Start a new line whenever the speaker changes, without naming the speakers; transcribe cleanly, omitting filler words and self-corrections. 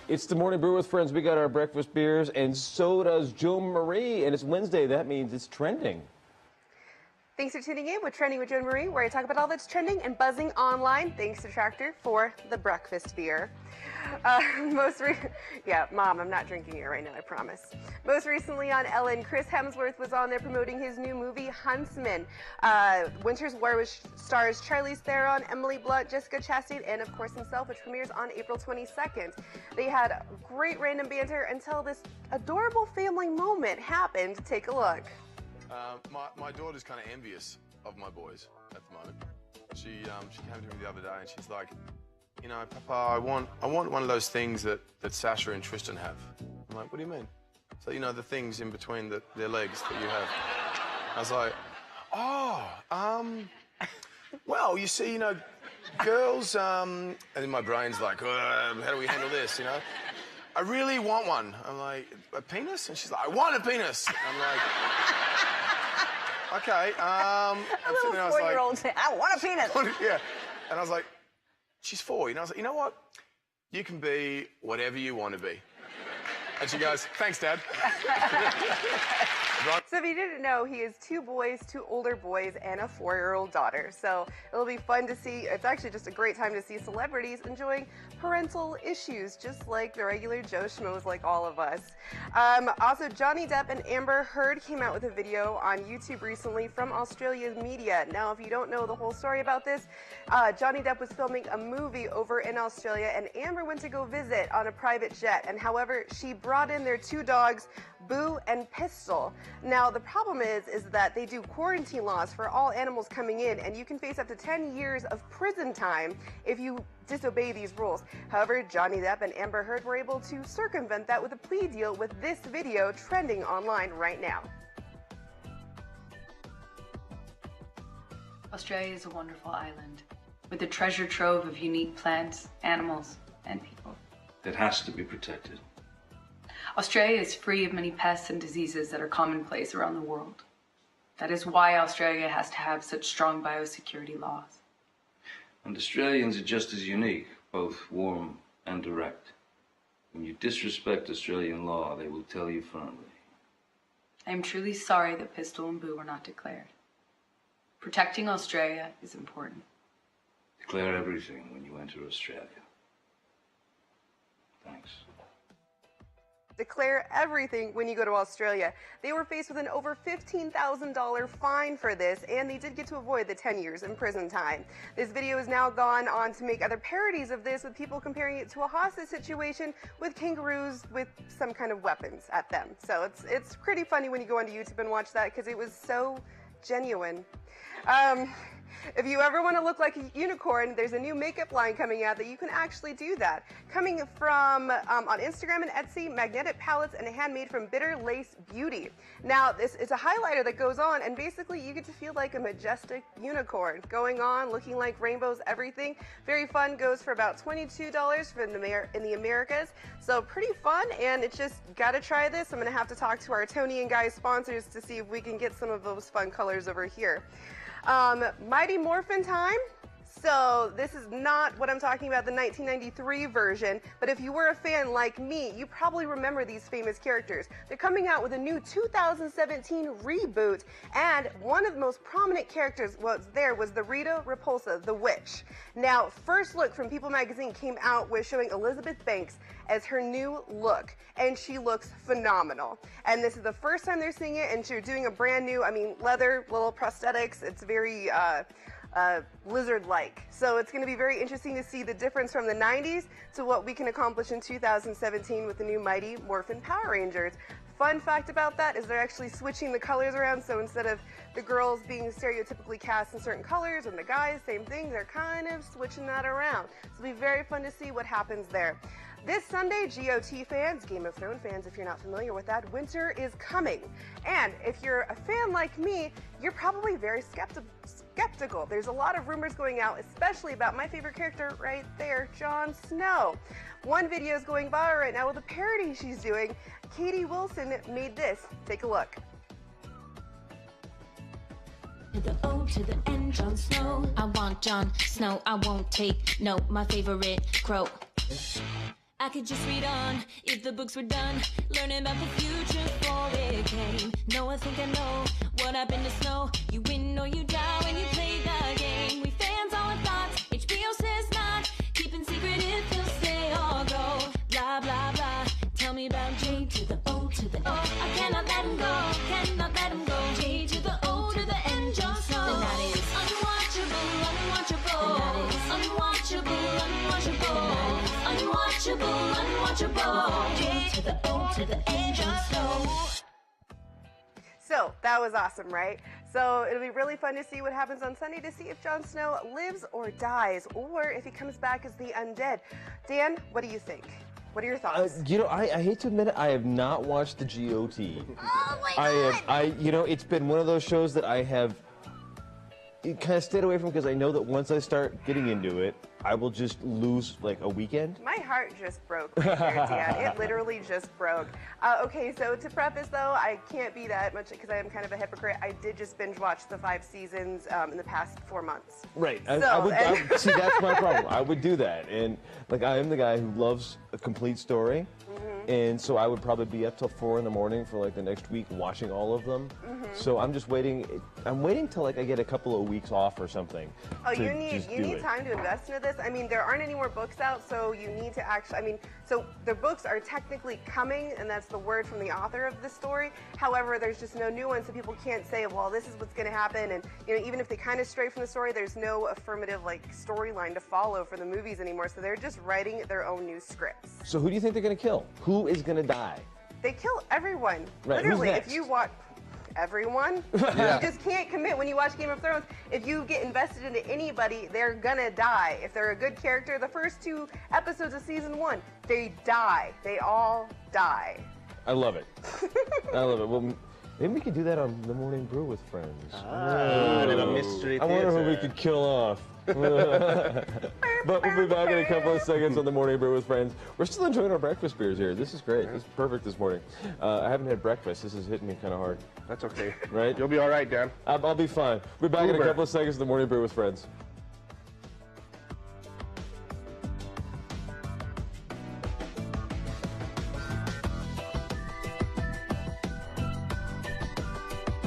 It's the Morning Brew with friends. We got our breakfast beers, and so does Joan Marie. And it's Wednesday. That means it's trending.
Thanks for tuning in with Trending with Joan Marie, where I talk about all that's trending and buzzing online. Thanks to Tractor for the breakfast beer. Yeah, Mom, I'm not drinking it right now, I promise. Most recently on Ellen, Chris Hemsworth was on there promoting his new movie, Huntsman. Winter's War, which stars Charlize Theron, Emily Blunt, Jessica Chastain, and of course himself, which premieres on April 22nd. They had great random banter until this adorable family moment happened. Take a look.
My daughter's kind of envious of my boys at the moment. She came to me the other day and she's like, you know, Papa, I want one of those things that Sasha and Tristan have. I'm like, what do you mean? So, you know, the things in between their legs that you have. I was like, well, you see, you know, girls, and then my brain's like, how do we handle this, you know? I really want one. I'm like, a penis? And she's like, I want a penis. I'm like, okay.
A little 4-year-old saying, I want a penis.
Yeah. And I was like, she's 4. You know, I was like, you know what? You can be whatever you want to be. And she goes, thanks, Dad.
So if you didn't know, he has 2 boys, 2 older boys, and a 4-year-old daughter. So it'll be fun to see. It's actually just a great time to see celebrities enjoying parental issues, just like the regular Joe Schmoes like all of us. Also, Johnny Depp and Amber Heard came out with a video on YouTube recently from Australia's media. Now, if you don't know the whole story about this, Johnny Depp was filming a movie over in Australia, and Amber went to go visit on a private jet. And however, she brought in their 2 dogs, Boo and Pistol. Now, the problem is that they do quarantine laws for all animals coming in, and you can face up to 10 years of prison time if you disobey these rules. However, Johnny Depp and Amber Heard were able to circumvent that with a plea deal with this video trending online right now.
Australia is a wonderful island with a treasure trove of unique plants, animals, and people.
It has to be protected.
Australia is free of many pests and diseases that are commonplace around the world. That is why Australia has to have such strong biosecurity laws.
And Australians are just as unique, both warm and direct. When you disrespect Australian law, they will tell you firmly.
I am truly sorry that Pistol and Boo were not declared. Protecting Australia is important.
Declare everything when you enter Australia. Thanks.
Declare everything when you go to Australia. They were faced with an over $15,000 fine for this, and they did get to avoid the 10 years in prison time. This video has now gone on to make other parodies of this, with people comparing it to a hostage situation with kangaroos with some kind of weapons at them. So it's pretty funny when you go onto YouTube and watch that, because it was so genuine. If you ever want to look like a unicorn, there's a new makeup line coming out that you can actually do that. Coming from on Instagram and Etsy, magnetic palettes and handmade from Bitter Lace Beauty. Now, this is a highlighter that goes on, and basically you get to feel like a majestic unicorn going on, looking like rainbows, everything. Very fun. Goes for about $22 for in the Americas. So pretty fun, and it's just gotta try this. I'm gonna have to talk to our Tony and Guy sponsors to see if we can get some of those fun colors over here. Mighty Morphin time. So this is not what I'm talking about, the 1993 version, but if you were a fan like me, you probably remember these famous characters. They're coming out with a new 2017 reboot, and one of the most prominent characters was the Rita Repulsa, the witch. Now, First Look from People magazine came out with showing Elizabeth Banks as her new look, and she looks phenomenal. And this is the first time they're seeing it, and they're doing a brand new, leather, little prosthetics. It's very, lizard-like. So it's going to be very interesting to see the difference from the 90s to what we can accomplish in 2017 with the new Mighty Morphin Power Rangers. Fun fact about that is they're actually switching the colors around, so instead of the girls being stereotypically cast in certain colors and the guys, same thing, they're kind of switching that around. So it'll be very fun to see what happens there. This Sunday, GOT fans, Game of Thrones fans, if you're not familiar with that, winter is coming. And if you're a fan like me, you're probably very skeptical. There's a lot of rumors going out, especially about my favorite character right there, Jon Snow. One video is going viral right now with a parody she's doing. Katie Wilson made this. Take a look.
To the O to the N, Jon Snow. I want Jon Snow. I won't take no, my favorite crow. I could just read on if the books were done. Learning about the future before it came. No, I think I know what happened to Snow. You win or you die when you play the game. We fans all have thoughts, HBO says not. Keeping secret if you'll stay or go. Blah, blah, blah. Tell me about J to the O to the O. I cannot let him go, cannot let him go. J to the O to the N, Jon Snow. And that is unwatchable, unwatchable. And that is unwatchable, unwatchable. Unwatchable, unwatchable. J to the O to the N, Jon Snow.
So that was awesome, right? So it'll be really fun to see what happens on Sunday to see if Jon Snow lives or dies, or if he comes back as the undead. Dan, what do you think? What are your thoughts?
You know, I hate to admit it, I have not watched the GOT.
Oh my God!
You know, it's been one of those shows that I have kind of stayed away from because I know that once I start getting into it, I will just lose like a weekend.
My heart just broke right there, Dan. It literally just broke. Okay, so to preface though, I can't be that much because I am kind of a hypocrite. I did just binge watch the 5 seasons in the past 4 months.
Right.
So,
see, that's my problem. I would do that. And like, I am the guy who loves a complete story. And so I would probably be up till 4 in the morning for like the next week watching all of them. So I'm just waiting. I'm waiting till like I get a couple of weeks off or something.
Oh, you need time to invest into this. I mean, there aren't any more books out, so you need to actually. I mean, so the books are technically coming, and that's the word from the author of the story. However, there's just no new one, so people can't say, well, this is what's going to happen. And you know, even if they kind of stray from the story, there's no affirmative like storyline to follow for the movies anymore. So they're just writing their own new scripts.
So who do you think they're going to kill? Who is going to die?
They kill everyone.
Right,
Literally,
who's
if
next?
you watch everyone, you just can't commit when you watch Game of Thrones. If you get invested into anybody, they're gonna die. If they're a good character, the first 2 episodes of season 1, they die. They all die.
I love it. I love it. Well, maybe we could do that on The Morning Brew with friends.
A little mystery
I wonder who we could kill off. But we'll be back in a couple of seconds on The Morning Brew with friends. We're still enjoying our breakfast beers here. This is great. This is perfect this morning. I haven't had breakfast. This is hitting me kind of hard.
That's okay.
Right?
You'll be all right, Dan.
I'll be fine. We'll be back in a
Uber.
couple of seconds on The Morning Brew with friends.